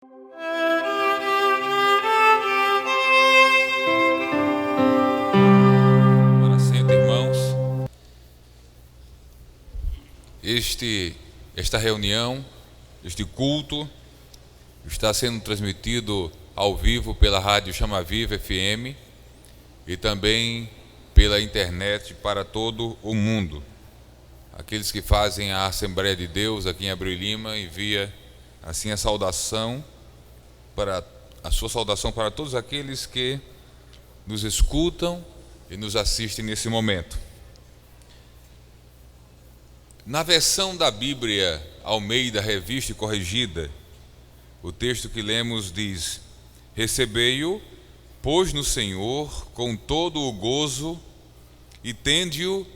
Para sempre, irmãos, esta reunião, este culto, está sendo transmitido ao vivo pela rádio Chama Viva FM e também pela internet para todo o mundo. Aqueles que fazem a Assembleia de Deus aqui em Abreu e Lima envia assim a sua saudação para todos aqueles que nos escutam e nos assistem nesse momento. Na versão da Bíblia Almeida Revista e Corrigida, o texto que lemos diz: recebei-o, pois no Senhor, com todo o gozo e tende-o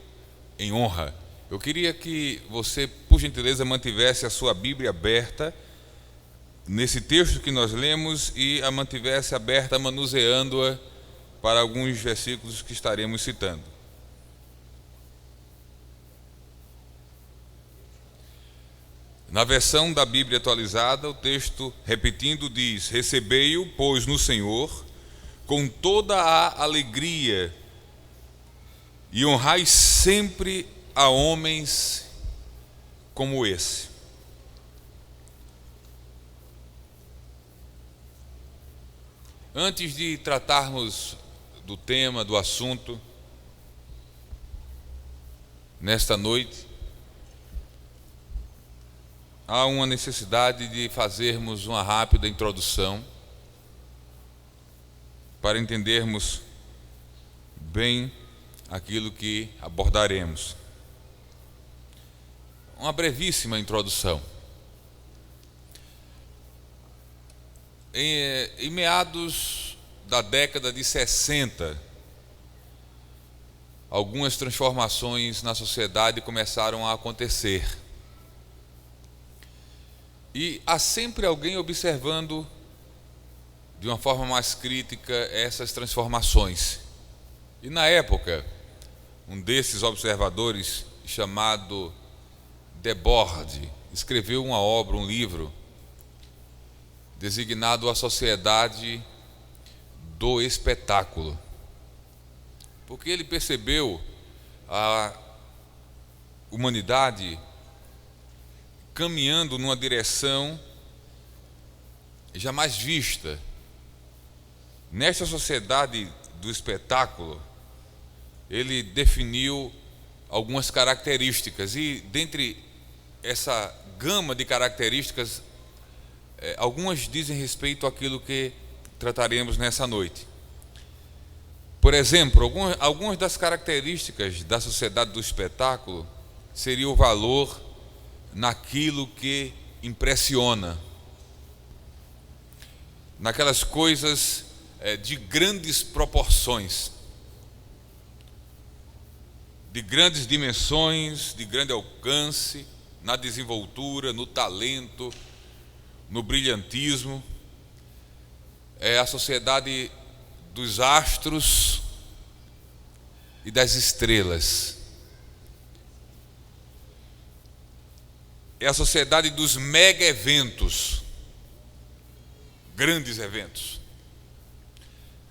em honra. Eu queria que você, por gentileza, mantivesse a sua Bíblia aberta nesse texto que nós lemos e a mantivesse aberta, manuseando-a para alguns versículos que estaremos citando. Na versão da Bíblia atualizada, o texto, repetindo, diz: recebei-o, pois no Senhor, com toda a alegria, e honrai sempre a homens como esse. Antes de tratarmos do tema, do assunto, nesta noite, há uma necessidade de fazermos uma rápida introdução para entendermos bem aquilo que abordaremos. Uma brevíssima introdução. Em meados da década de 60, algumas transformações na sociedade começaram a acontecer. E há sempre alguém observando de uma forma mais crítica essas transformações. E na época, um desses observadores, chamado Debord, escreveu uma obra, um livro, designado A Sociedade do Espetáculo, porque ele percebeu a humanidade caminhando numa direção jamais vista. Nesta sociedade do espetáculo, ele definiu algumas características, e dentre essa gama de características, algumas dizem respeito àquilo que trataremos nessa noite. Por exemplo, algumas das características da sociedade do espetáculo seria o valor naquilo que impressiona, naquelas coisas de grandes proporções, de grandes dimensões, de grande alcance, na desenvoltura, no talento, no brilhantismo. É a sociedade dos astros e das estrelas. É a sociedade dos mega eventos, grandes eventos,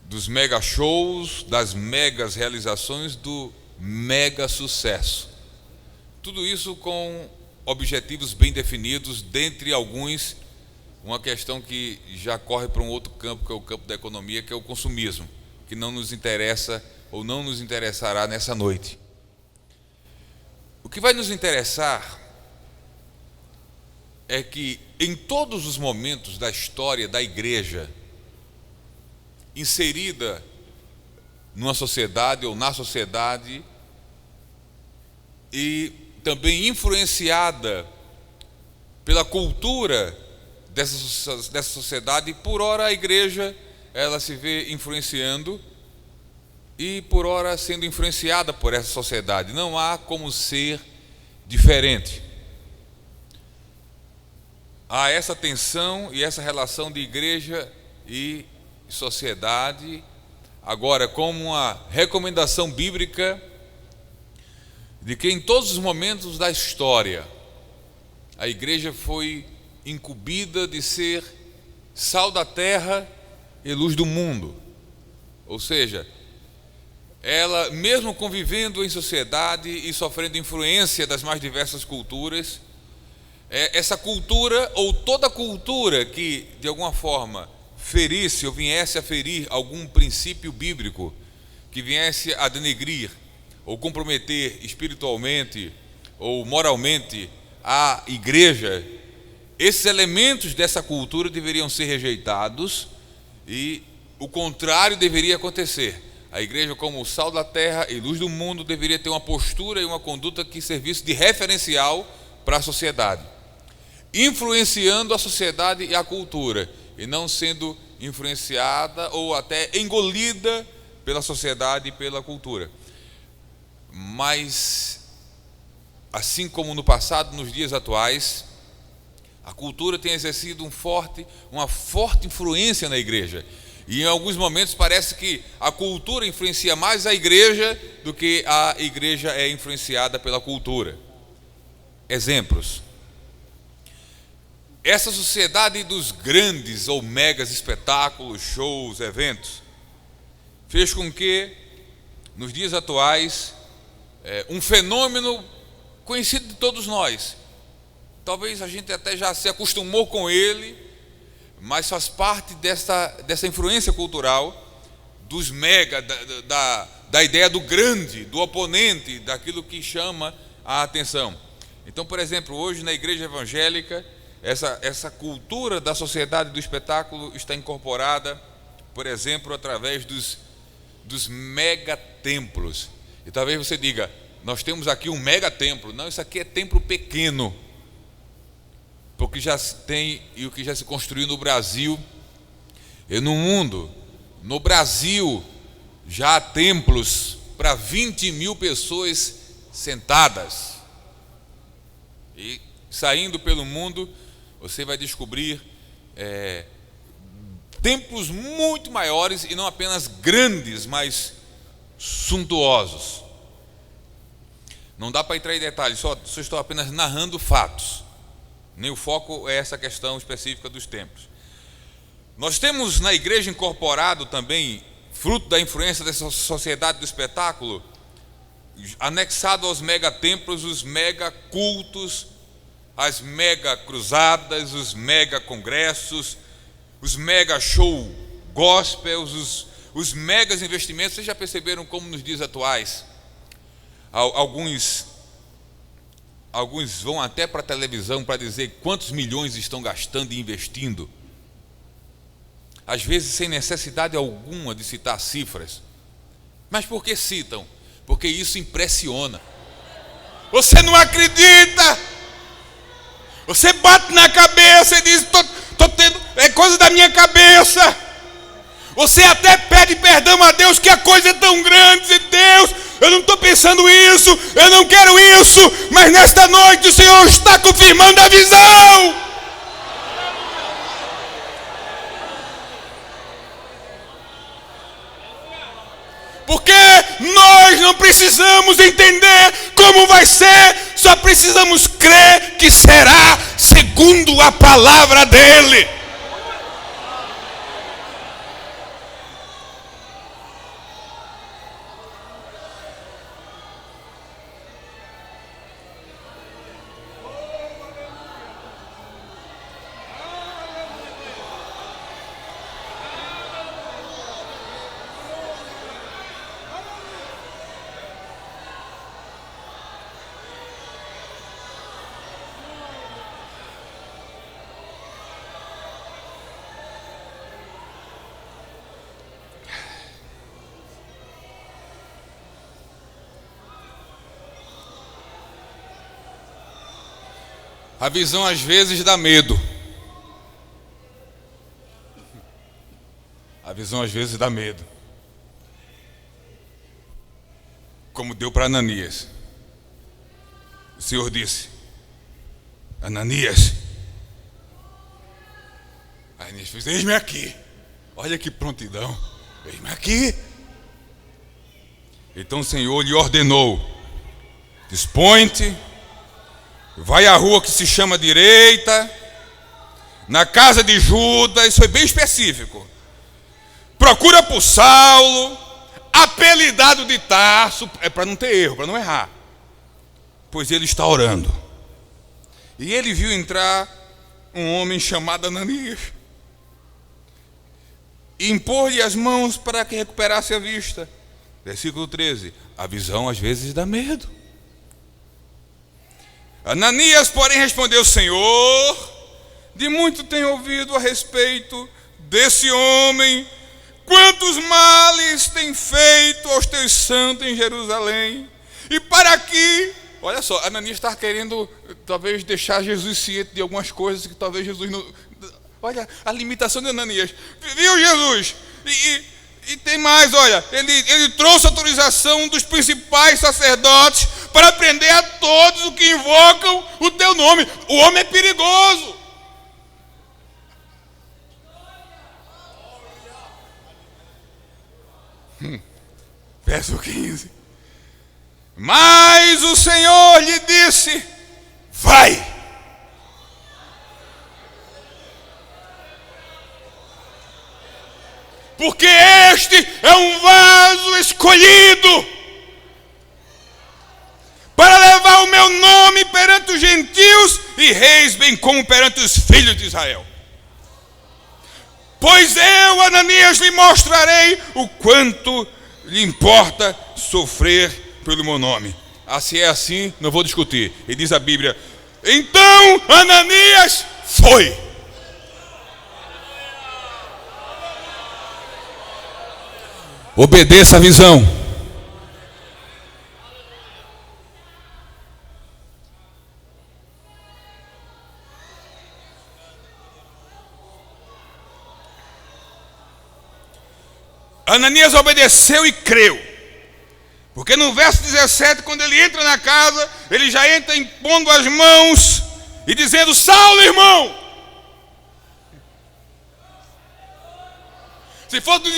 dos mega shows, das megas realizações, do mega sucesso. Tudo isso com objetivos bem definidos, dentre alguns, uma questão que já corre para um outro campo, que é o campo da economia, que é o consumismo, que não nos interessa ou não nos interessará nessa noite. O que vai nos interessar é que em todos os momentos da história da igreja, inserida numa sociedade ou na sociedade, e também influenciada pela cultura dessa sociedade, por ora a igreja ela se vê influenciando e por ora sendo influenciada por essa sociedade. Não há como ser diferente. Há essa tensão e essa relação de igreja e sociedade, agora como uma recomendação bíblica de que em todos os momentos da história a igreja foi incumbida de ser sal da terra e luz do mundo. Ou seja, ela, mesmo convivendo em sociedade e sofrendo influência das mais diversas culturas, essa cultura, ou toda cultura que de alguma forma ferisse ou viesse a ferir algum princípio bíblico, que viesse a denegrir ou comprometer espiritualmente ou moralmente a igreja, esses elementos dessa cultura deveriam ser rejeitados e o contrário deveria acontecer. A igreja, como o sal da terra e luz do mundo, deveria ter uma postura e uma conduta que servisse de referencial para a sociedade, influenciando a sociedade e a cultura, e não sendo influenciada ou até engolida pela sociedade e pela cultura. Mas, assim como no passado, nos dias atuais, a cultura tem exercido uma forte influência na igreja. E em alguns momentos parece que a cultura influencia mais a igreja do que a igreja é influenciada pela cultura. Exemplos. Essa sociedade dos grandes ou megas espetáculos, shows, eventos, fez com que, nos dias atuais, um fenômeno conhecido de todos nós, talvez a gente até já se acostumou com ele, mas faz parte dessa influência cultural, dos mega, da ideia do grande, do oponente, daquilo que chama a atenção. Então, por exemplo, hoje na igreja evangélica, essa cultura da sociedade do espetáculo está incorporada, por exemplo, através dos megatemplos. E talvez você diga, nós temos aqui um megatemplo. Não, isso aqui é templo pequeno, porque já se tem e o que já se construiu no Brasil e no mundo. No Brasil já há templos para 20.000 pessoas sentadas, e saindo pelo mundo você vai descobrir templos muito maiores, e não apenas grandes, mas suntuosos. Não dá para entrar em detalhes, só estou apenas narrando fatos. Nem o foco é essa questão específica dos templos. Nós temos na igreja incorporado também, fruto da influência dessa sociedade do espetáculo, anexado aos megatemplos, os megacultos, as mega cruzadas, os mega congressos, os mega show gospels, os megas investimentos. Vocês já perceberam como nos dias atuais alguns vão até para a televisão para dizer quantos milhões estão gastando e investindo, às vezes sem necessidade alguma de citar cifras. Mas por que citam? Porque isso impressiona. Você não acredita, você bate na cabeça e diz, tô tendo, é coisa da minha cabeça. Você até pede perdão a Deus, que a coisa é tão grande, e Deus, eu não estou pensando isso, eu não quero isso, mas nesta noite o Senhor está confirmando a visão. Porque nós não precisamos entender como vai ser, só precisamos crer que será segundo a palavra dele. A visão às vezes dá medo. A visão às vezes dá medo. Como deu para Ananias. O Senhor disse, Ananias. Aí Ananias fez, eis-me aqui. Olha que prontidão. Eis-me aqui. Então o Senhor lhe ordenou, dispõe-te, vai à rua que se chama direita, na casa de Judas, isso foi bem específico. Procura por Saulo, apelidado de Tarso, é para não ter erro, para não errar, pois ele está orando. E ele viu entrar um homem chamado Ananias, e impor-lhe as mãos para que recuperasse a vista. Versículo 13, a visão às vezes dá medo. Ananias, porém, respondeu: Senhor, de muito tenho ouvido a respeito desse homem, quantos males tem feito aos teus santos em Jerusalém. E para aqui, olha só, Ananias está querendo talvez deixar Jesus ciente de algumas coisas que talvez Jesus não... Olha a limitação de Ananias. Viu, Jesus? E tem mais, olha, ele trouxe autorização dos principais sacerdotes para prender a todos os que invocam o teu nome. O homem é perigoso. Verso 15. Mas o Senhor lhe disse: vai. Porque este é um vaso escolhido para levar o meu nome perante os gentios e reis, bem como perante os filhos de Israel. Pois eu, Ananias, lhe mostrarei o quanto lhe importa sofrer pelo meu nome. Se é assim, não vou discutir. E diz a Bíblia: então Ananias foi. Obedeça a visão. Ananias obedeceu e creu. Porque no verso 17, quando ele entra na casa, ele já entra impondo as mãos e dizendo: Saulo, irmão. Se for dos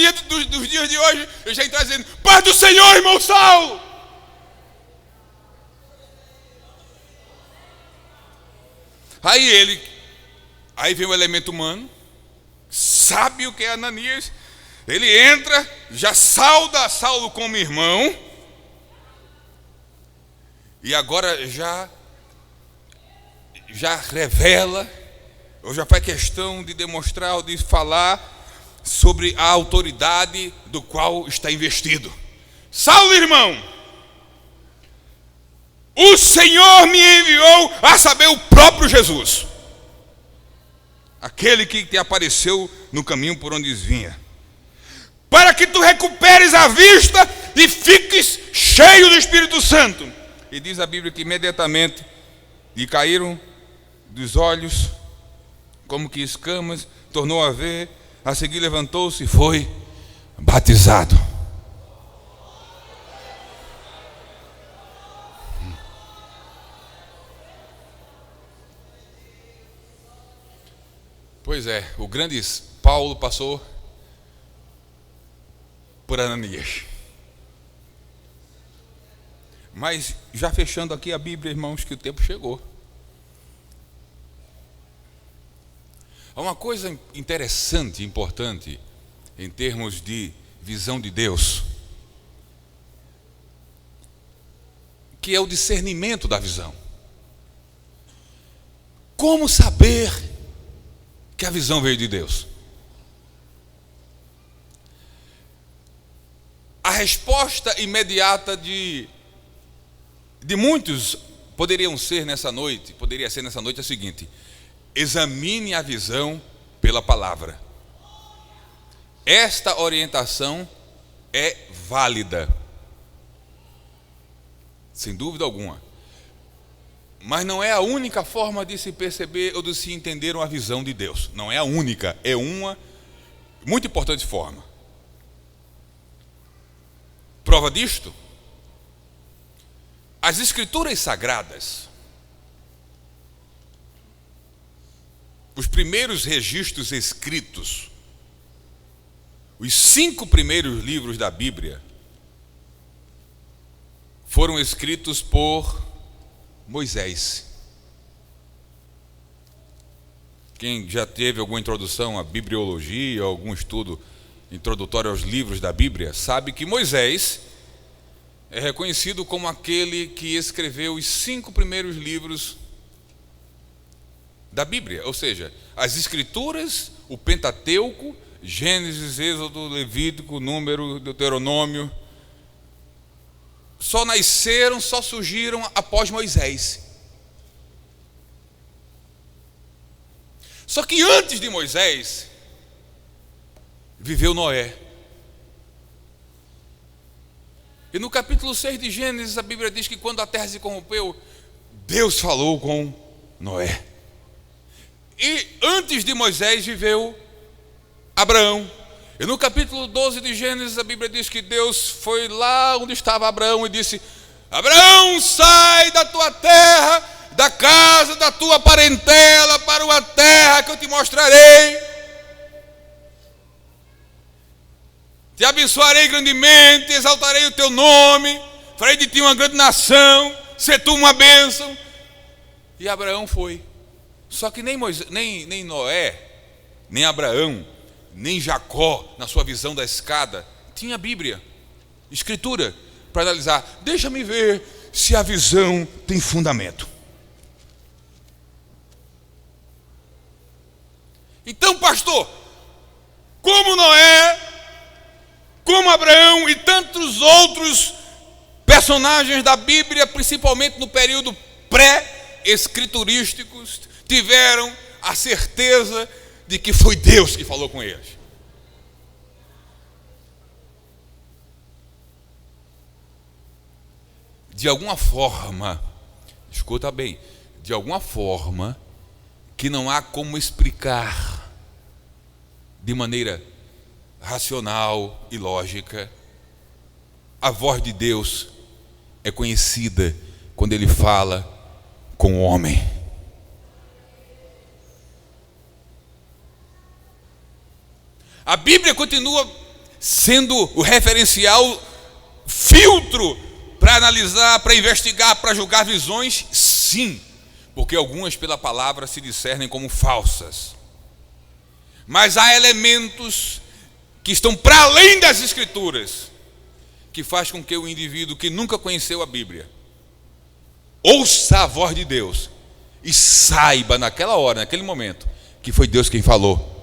dias de hoje, ele já está dizendo: paz do Senhor, irmão Saulo. Aí vem o elemento humano, sabe o que é Ananias. Ele entra, já sauda Saulo como irmão, e agora já revela, ou já faz questão de demonstrar ou de falar sobre a autoridade do qual está investido. Saulo, irmão, o Senhor me enviou, a saber, o próprio Jesus, aquele que te apareceu no caminho por onde vinha, para que tu recuperes a vista e fiques cheio do Espírito Santo. E diz a Bíblia que imediatamente lhe caíram dos olhos como que escamas, tornou a ver, a seguir levantou-se e foi batizado. Pois é, o grande Paulo passou por Ananias. Mas já fechando aqui a Bíblia, irmãos, que o tempo chegou. Há uma coisa interessante e importante em termos de visão de Deus, que é o discernimento da visão. Como saber que a visão veio de Deus? A resposta imediata de muitos poderia ser nessa noite a seguinte: examine a visão pela palavra. Esta orientação é válida, sem dúvida alguma, mas não é a única forma de se perceber ou de se entender uma visão de Deus. Não é a única, é uma muito importante forma. Prova disto: as Escrituras Sagradas, os primeiros registros escritos, os 5 primeiros livros da Bíblia, foram escritos por Moisés. Quem já teve alguma introdução à bibliologia, algum estudo introdutório aos livros da Bíblia, sabe que Moisés é reconhecido como aquele que escreveu os 5 primeiros livros da Bíblia, ou seja, as Escrituras, o Pentateuco, Gênesis, Êxodo, Levítico, Número, Deuteronômio, só surgiram após Moisés. Só que antes de Moisés, viveu Noé. E no capítulo 6 de Gênesis, a Bíblia diz que quando a terra se corrompeu, Deus falou com Noé. E antes de Moisés viveu Abraão. E no capítulo 12 de Gênesis, a Bíblia diz que Deus foi lá onde estava Abraão e disse: Abraão, sai da tua terra, da casa da tua parentela, para uma terra que eu te mostrarei. Te abençoarei grandemente, exaltarei o teu nome, farei de ti uma grande nação, ser tu uma bênção. E Abraão foi. Só que nem Noé, nem Abraão, nem Jacó, na sua visão da escada, tinha Bíblia, Escritura, para analisar. Deixa-me ver se a visão tem fundamento. Então, pastor, como Noé, como Abraão e tantos outros personagens da Bíblia, principalmente no período pré-escriturístico, tiveram a certeza de que foi Deus que falou com eles. De alguma forma, escuta bem, de alguma forma que não há como explicar de maneira racional e lógica, a voz de Deus é conhecida quando Ele fala com o homem. A Bíblia continua sendo o referencial, filtro para analisar, para investigar, para julgar visões, sim, porque algumas pela palavra se discernem como falsas. Mas há elementos que estão para além das Escrituras, que faz com que o indivíduo que nunca conheceu a Bíblia ouça a voz de Deus e saiba naquela hora, naquele momento, que foi Deus quem falou.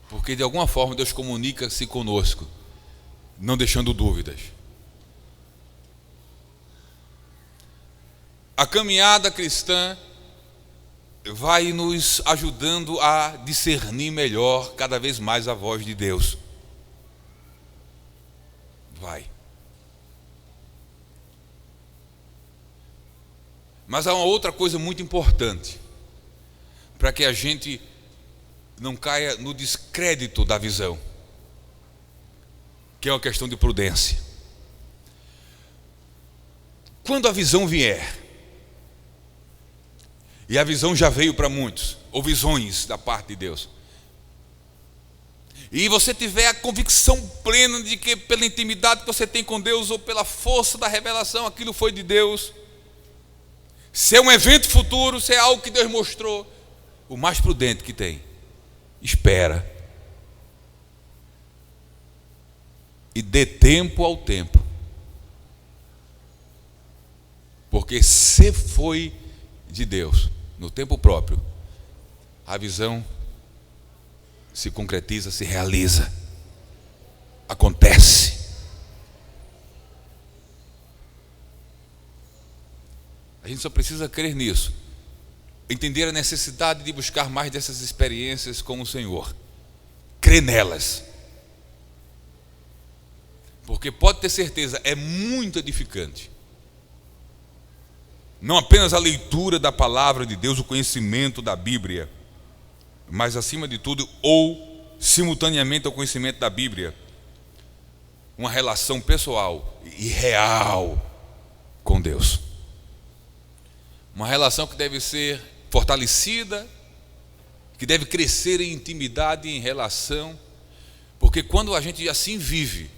Porque de alguma forma Deus comunica-se conosco, não deixando dúvidas. A caminhada cristã vai nos ajudando a discernir melhor cada vez mais a voz de Deus. Vai. Mas há uma outra coisa muito importante, para que a gente não caia no descrédito da visão, que é uma questão de prudência. Quando a visão vier, e a visão já veio para muitos, ou visões da parte de Deus, e você tiver a convicção plena de que pela intimidade que você tem com Deus, ou pela força da revelação, aquilo foi de Deus, se é um evento futuro, se é algo que Deus mostrou, o mais prudente que tem, espera e dê tempo ao tempo, porque se foi de Deus no tempo próprio, a visão se concretiza, se realiza, acontece. A gente só precisa crer nisso, entender a necessidade de buscar mais dessas experiências com o Senhor, crer nelas, porque pode ter certeza, é muito edificante. Não apenas a leitura da palavra de Deus, o conhecimento da Bíblia, mas acima de tudo, ou simultaneamente ao conhecimento da Bíblia, uma relação pessoal e real com Deus. Uma relação que deve ser fortalecida, que deve crescer em intimidade e em relação, porque quando a gente assim vive,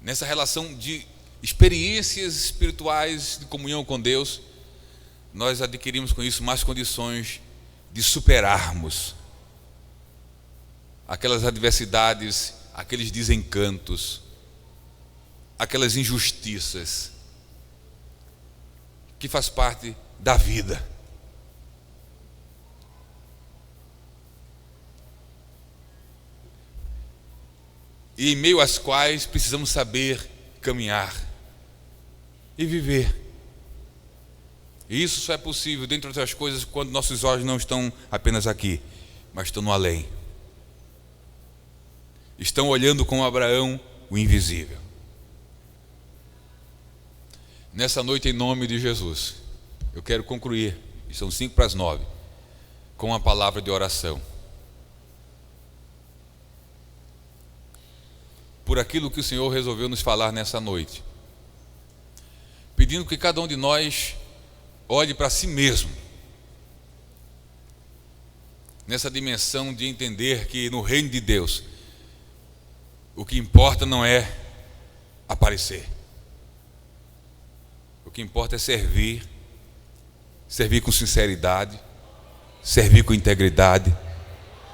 nessa relação de experiências espirituais de comunhão com Deus, nós adquirimos com isso mais condições de superarmos aquelas adversidades, aqueles desencantos, aquelas injustiças que faz parte da vida. E em meio às quais precisamos saber caminhar e viver. E isso só é possível, dentre outras coisas, quando nossos olhos não estão apenas aqui, mas estão no além. Estão olhando com Abraão o invisível. Nessa noite, em nome de Jesus, eu quero concluir, e são 8:55, com uma palavra de oração. Por aquilo que o Senhor resolveu nos falar nessa noite, pedindo que cada um de nós olhe para si mesmo, nessa dimensão de entender que no reino de Deus, o que importa não é aparecer, o que importa é servir com sinceridade, servir com integridade,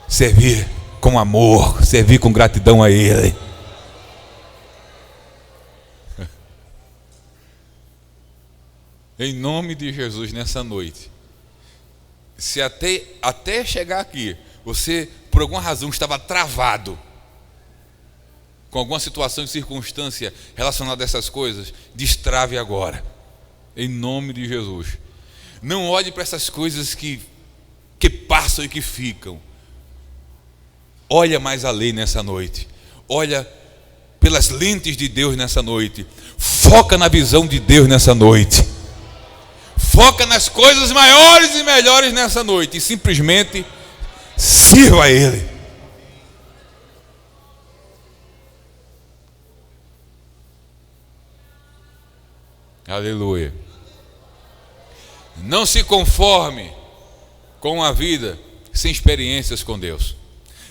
servir com amor, servir com gratidão a Ele. Em nome de Jesus, nessa noite, se até chegar aqui, você por alguma razão estava travado com alguma situação e circunstância relacionada a essas coisas, destrave agora, em nome de Jesus. Não olhe para essas coisas que passam e que ficam. Olha mais além nessa noite, olha pelas lentes de Deus nessa noite, foca na visão de Deus nessa noite. Foca nas coisas maiores e melhores nessa noite e simplesmente sirva a Ele. Aleluia. Não se conforme com a vida sem experiências com Deus.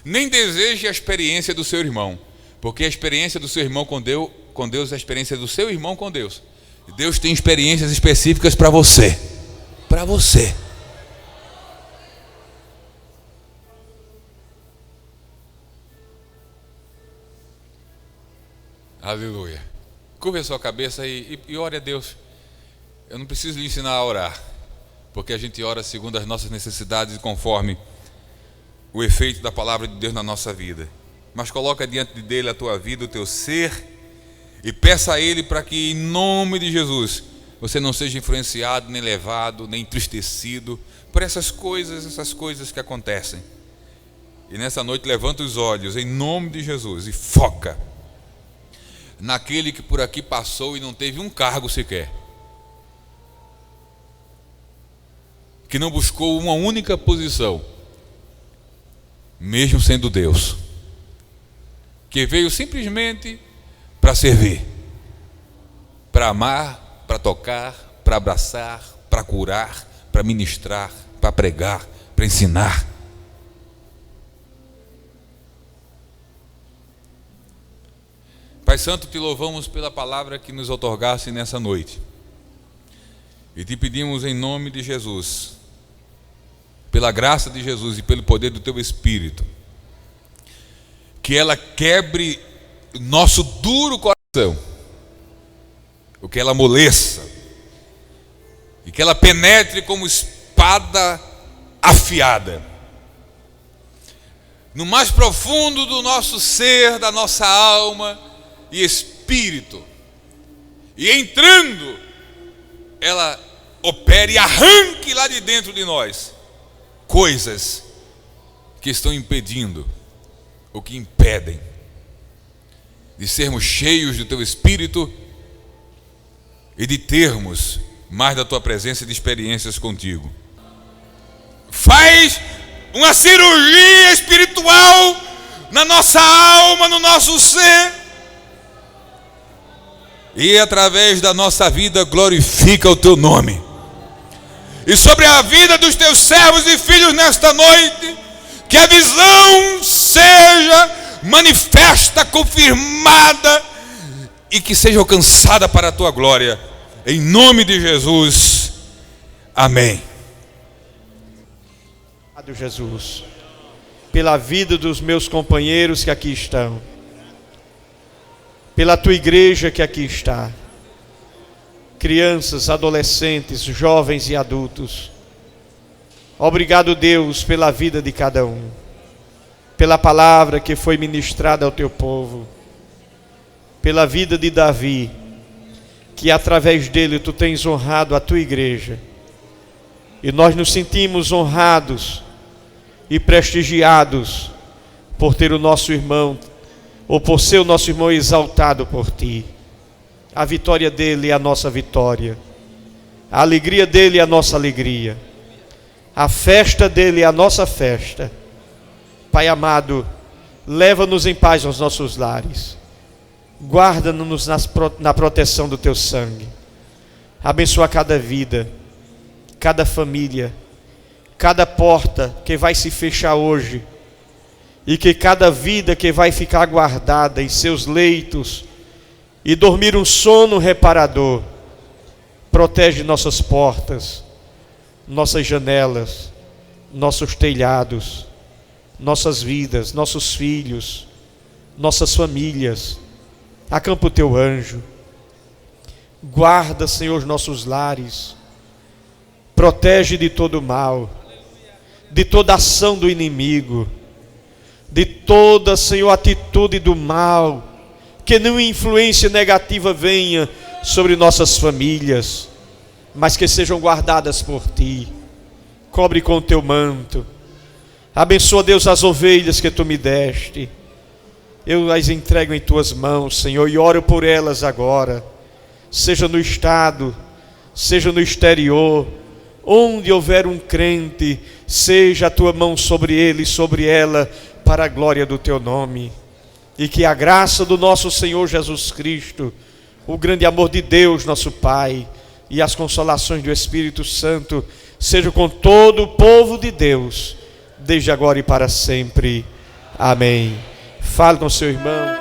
Nem deseje a experiência do seu irmão, porque a experiência do seu irmão com Deus é a experiência do seu irmão com Deus. Deus tem experiências específicas para você. Para você. Aleluia. Curva a sua cabeça e ore a Deus. Eu não preciso lhe ensinar a orar, porque a gente ora segundo as nossas necessidades e conforme o efeito da palavra de Deus na nossa vida. Mas coloca diante dele a tua vida, o teu ser, e peça a Ele para que, em nome de Jesus, você não seja influenciado, nem levado, nem entristecido por essas coisas que acontecem. E nessa noite levanta os olhos, em nome de Jesus, e foca naquele que por aqui passou e não teve um cargo sequer, que não buscou uma única posição, mesmo sendo Deus, que veio simplesmente para servir, para amar, para tocar, para abraçar, para curar, para ministrar, para pregar, para ensinar. Pai Santo, te louvamos pela palavra que nos outorgaste nessa noite. E te pedimos em nome de Jesus, pela graça de Jesus e pelo poder do teu Espírito, que ela quebre nosso duro coração, o que ela amoleça, e que ela penetre como espada afiada no mais profundo do nosso ser, da nossa alma e espírito, e entrando, ela opere e arranque lá de dentro de nós coisas que estão impedindo, ou que impedem de sermos cheios do teu Espírito e de termos mais da tua presença e de experiências contigo. Faz uma cirurgia espiritual na nossa alma, no nosso ser, e através da nossa vida glorifica o teu nome. E sobre a vida dos teus servos e filhos nesta noite, que a visão seja manifesta, confirmada, e que seja alcançada para a tua glória, em nome de Jesus, amém. Obrigado, Jesus, pela vida dos meus companheiros que aqui estão, pela tua igreja que aqui está, crianças, adolescentes, jovens e adultos. Obrigado, Deus, pela vida de cada um, pela palavra que foi ministrada ao teu povo, pela vida de Davi, que através dele tu tens honrado a tua igreja, e nós nos sentimos honrados e prestigiados por ter o nosso irmão, ou por ser o nosso irmão exaltado por ti. A vitória dele é a nossa vitória, a alegria dele é a nossa alegria, a festa dele é a nossa festa. Pai amado, leva-nos em paz aos nossos lares, guarda-nos na proteção do teu sangue, abençoa cada vida, cada família, cada porta que vai se fechar hoje, e que cada vida que vai ficar guardada em seus leitos e dormir um sono reparador, protege nossas portas, nossas janelas, nossos telhados, nossas vidas, nossos filhos, nossas famílias. Acampa o teu anjo, guarda, Senhor, os nossos lares, protege de todo mal, de toda ação do inimigo, de toda, Senhor, atitude do mal, que nenhuma influência negativa venha sobre nossas famílias, mas que sejam guardadas por ti. Cobre com o teu manto, abençoa, Deus, as ovelhas que tu me deste, eu as entrego em tuas mãos, Senhor, e oro por elas agora, seja no estado, seja no exterior, onde houver um crente, seja a tua mão sobre ele e sobre ela, para a glória do teu nome. E que a graça do nosso Senhor Jesus Cristo, o grande amor de Deus, nosso Pai, e as consolações do Espírito Santo, sejam com todo o povo de Deus, desde agora e para sempre. Amém. Fale com seu irmão.